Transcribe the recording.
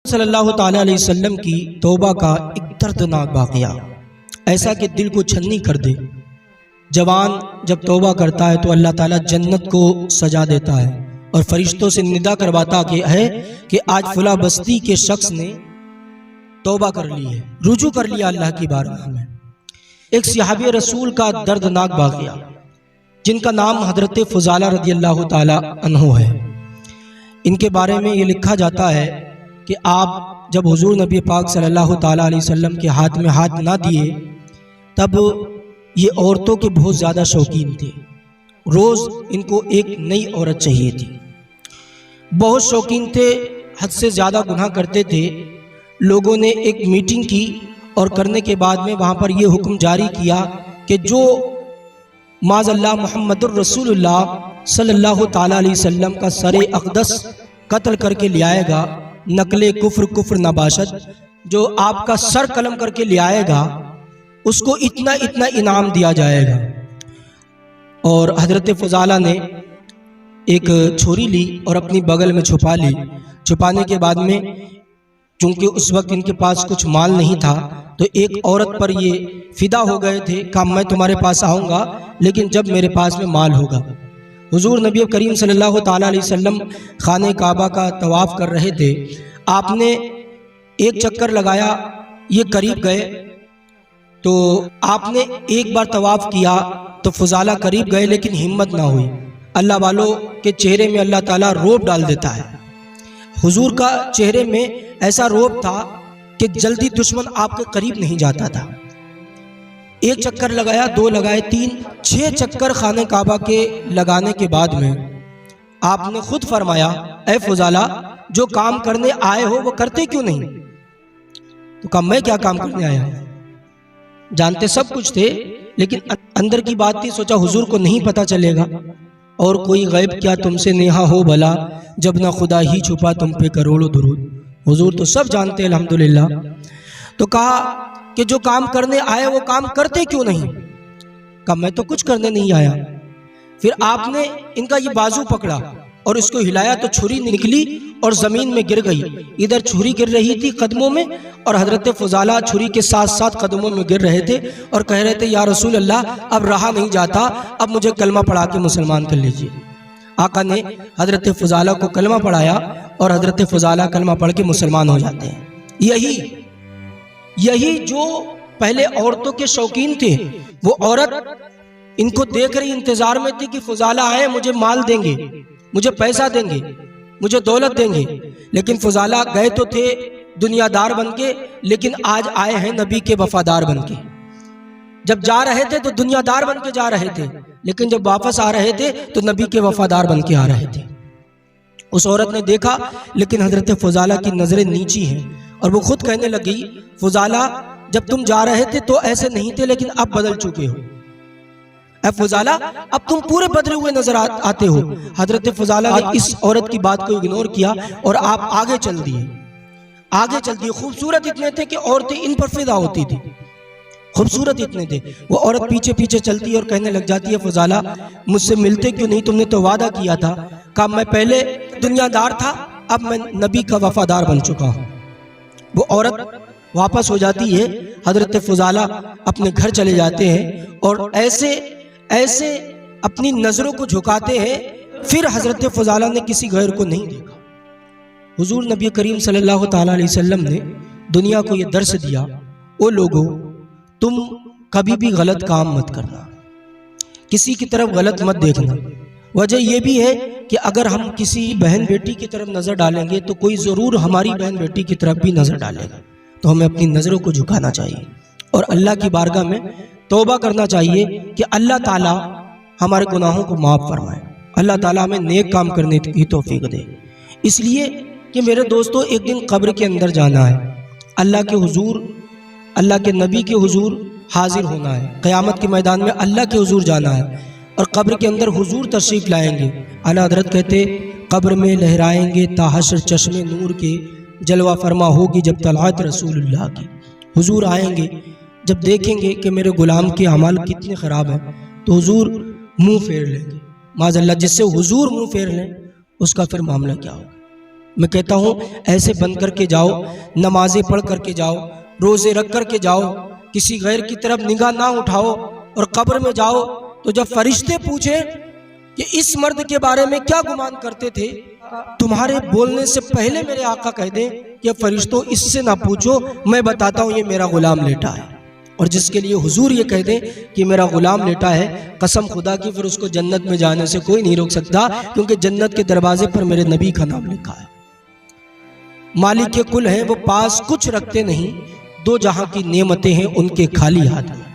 सल्लल्लाहु ताला अलैहि वसल्लम की तौबा का एक दर्दनाक वाक़या, ऐसा कि दिल को छन्नी कर दे। जवान जब तौबा करता है तो अल्लाह ताला जन्नत को सजा देता है और फरिश्तों से निदा करवाता है कि आज फला बस्ती के शख्स ने तौबा कर ली है, रुजू कर लिया अल्लाह की बारगाह में। एक सहाबी रसूल का दर्दनाक वाक़या जिनका नाम हज़रत फ़ुज़ाला रज़ियल्लाहु ताला अन्हु है। इनके बारे में ये लिखा जाता है कि आप जब हुजूर नबी पाक सल्लल्लाहु ताला अलैहि वसल्लम के हाथ में हाथ ना दिए तब ये औरतों के बहुत ज़्यादा शौकीन थे। रोज़ इनको एक नई औरत चाहिए थी, बहुत शौकीन थे, हद से ज़्यादा गुनाह करते थे। लोगों ने एक मीटिंग की और करने के बाद में वहाँ पर यह हुक्म जारी किया कि जो माज़अल्लाह मुहम्मदुर रसूलुल्लाह सल्लल्लाहु ताला अलैहि वसल्लम का सरे अक़दस कत्ल करके ले आएगा, नकले कुफ्र नबाशत, जो आपका सर कलम करके ले आएगा उसको इतना इतना इनाम दिया जाएगा। और हज़रत फ़ुज़ाला ने एक छुरी ली और अपनी बगल में छुपा ली। छुपाने के बाद में चूँकि उस वक्त इनके पास कुछ माल नहीं था तो एक औरत पर ये फ़िदा हो गए थे, कहा मैं तुम्हारे पास आऊँगा लेकिन जब मेरे पास में माल होगा। हुजूर नबी करीम सल्लल्लाहु ताला अलैहि वसल्लम खाने काबा का तवाफ़ कर रहे थे। आपने एक चक्कर लगाया, ये करीब गए तो आपने एक बार तवाफ़ किया तो फ़ुज़ाला करीब गए लेकिन हिम्मत ना हुई। अल्लाह वालों के चेहरे में अल्लाह ताला रोब डाल देता है। हुजूर का चेहरे में ऐसा रोब था कि जल्दी दुश्मन आपके करीब नहीं जाता था। एक चक्कर लगाया, दो लगाए, 3, 6 चक्कर खाने काबा के लगाने के बाद में आपने खुद फरमाया, ऐ फ़ुज़ाला जो काम करने आए हो वो करते क्यों नहीं? तो कहा मैं क्या काम करने आया हूँ। जानते सब कुछ थे लेकिन अंदर की बात थी, सोचा हुजूर को नहीं पता चलेगा और कोई गैब क्या तुमसे नेहा हो भला, जब ना खुदा ही छुपा तुम पे करोड़ों दुरूद। हुजूर तो सब जानते हैं अल्हम्दुलिल्लाह। तो कहा कि जो काम करने आए वो काम करते क्यों नहीं? कहा मैं तो कुछ करने नहीं आया। फिर आपने इनका ये बाजू पकड़ा और इसको हिलाया तो छुरी निकली और ज़मीन में गिर गई। इधर छुरी गिर रही थी कदमों में और हज़रत फ़ुज़ाला छुरी के साथ साथ कदमों में गिर रहे थे और कह रहे थे या रसूल अल्लाह अब रहा नहीं जाता, अब मुझे कलमा पढ़ा के मुसलमान कर लीजिए। आका ने हज़रत फ़ुज़ाला को कलमा पढ़ाया और हज़रत फ़ुज़ाला कलमा पढ़ के मुसलमान हो जाते हैं। यही जो पहले औरतों के शौकीन थे, वो औरत इनको देख रही इंतजार में थी कि फ़ुज़ाला आए, मुझे माल देंगे, मुझे पैसा देंगे, मुझे दौलत देंगे। लेकिन फ़ुज़ाला गए तो थे दुनियादार बनके, लेकिन आज आए हैं नबी के वफादार बनके। जब जा रहे थे तो दुनियादार बनके जा रहे थे, लेकिन जब वापस आ रहे थे तो नबी के वफादार बनके आ रहे थे। उस औरत ने देखा लेकिन हज़रत फ़ुज़ाला की नज़रें नीची हैं और वो खुद कहने लगी, फ़ुज़ाला जब तुम जा रहे थे तो ऐसे नहीं थे लेकिन अब बदल चुके हो। फ़ुज़ाला अब तुम पूरे बदले हुए नजर आते हो। हज़रत फ़ुज़ाला ने इस औरत की बात को इग्नोर किया और आप आगे चल दिए। खूबसूरत इतने थे कि औरतें इन पर फिदा होती थी, खूबसूरत इतने थे। वो औरत पीछे पीछे चलती है और कहने लग जाती है, फ़ुज़ाला मुझसे मिलते क्यों नहीं? तुमने तो वादा किया था। कहा मैं पहले दुनियादार था, अब मैं नबी का वफादार बन चुका हूँ। वो औरत वापस हो जाती है, हज़रत फ़ुज़ाला अपने घर चले जाते हैं और ऐसे अपनी नज़रों को झुकाते हैं। फिर हज़रत फ़ुज़ाला ने किसी गैर को नहीं देखा। हुजूर नबी करीम सल्लल्लाहु ताला अलैहि वसल्लम ने दुनिया को ये दर्स दिया, ओ लोगों तुम कभी भी गलत काम मत करना, किसी की तरफ गलत मत देखना। वजह यह भी है कि अगर हम किसी बहन बेटी की तरफ नज़र डालेंगे तो कोई ज़रूर हमारी बहन बेटी की तरफ भी नज़र डालेगा। तो हमें अपनी नज़रों को झुकाना चाहिए और अल्लाह की बारगाह में तौबा करना चाहिए कि अल्लाह ताला हमारे गुनाहों को माफ़ फरमाए, अल्लाह ताला हमें नेक काम करने की तौफीक दे। इसलिए कि मेरे दोस्तों एक दिन कब्र के अंदर जाना है, अल्लाह के हुजूर, अल्लाह के नबी के हुजूर हाजिर होना है। क़यामत के मैदान में अल्लाह के हुजूर जाना है और कब्र के अंदर हुजूर तशरीफ़ लाएंगे। आला हज़रत कहते कब्र में लहराएंगे ताहशर चश्मे नूर के, जलवा फरमा होगी जब तलअत रसूलुल्लाह की। हुजूर आएंगे, जब देखेंगे कि मेरे गुलाम के अमाल कितने ख़राब हैं तो हुजूर मुंह फेर लेंगे। माज़अल्लाह जिससे हुजूर मुंह फेर लें उसका फिर मामला क्या होगा? मैं कहता हूँ ऐसे बंद करके जाओ, नमाजें पढ़ करके जाओ, रोज़े रख करके जाओ, किसी गैर की तरफ निगाह ना उठाओ, और कब्र में जाओ तो जब फरिश्ते पूछे कि इस मर्द के बारे में क्या गुमान करते थे, तुम्हारे बोलने से पहले मेरे आका कह दें कि फरिश्तों इससे ना पूछो, मैं बताता हूँ ये मेरा गुलाम लेटा है। और जिसके लिए हुजूर ये कह दें कि मेरा गुलाम लेटा है, कसम खुदा की, फिर उसको जन्नत में जाने से कोई नहीं रोक सकता, क्योंकि जन्नत के दरवाजे पर मेरे नबी का नाम लिखा है। मालिक के कुल हैं, वो पास कुछ रखते नहीं, दो जहां की नेमतें हैं उनके खाली हाथ में।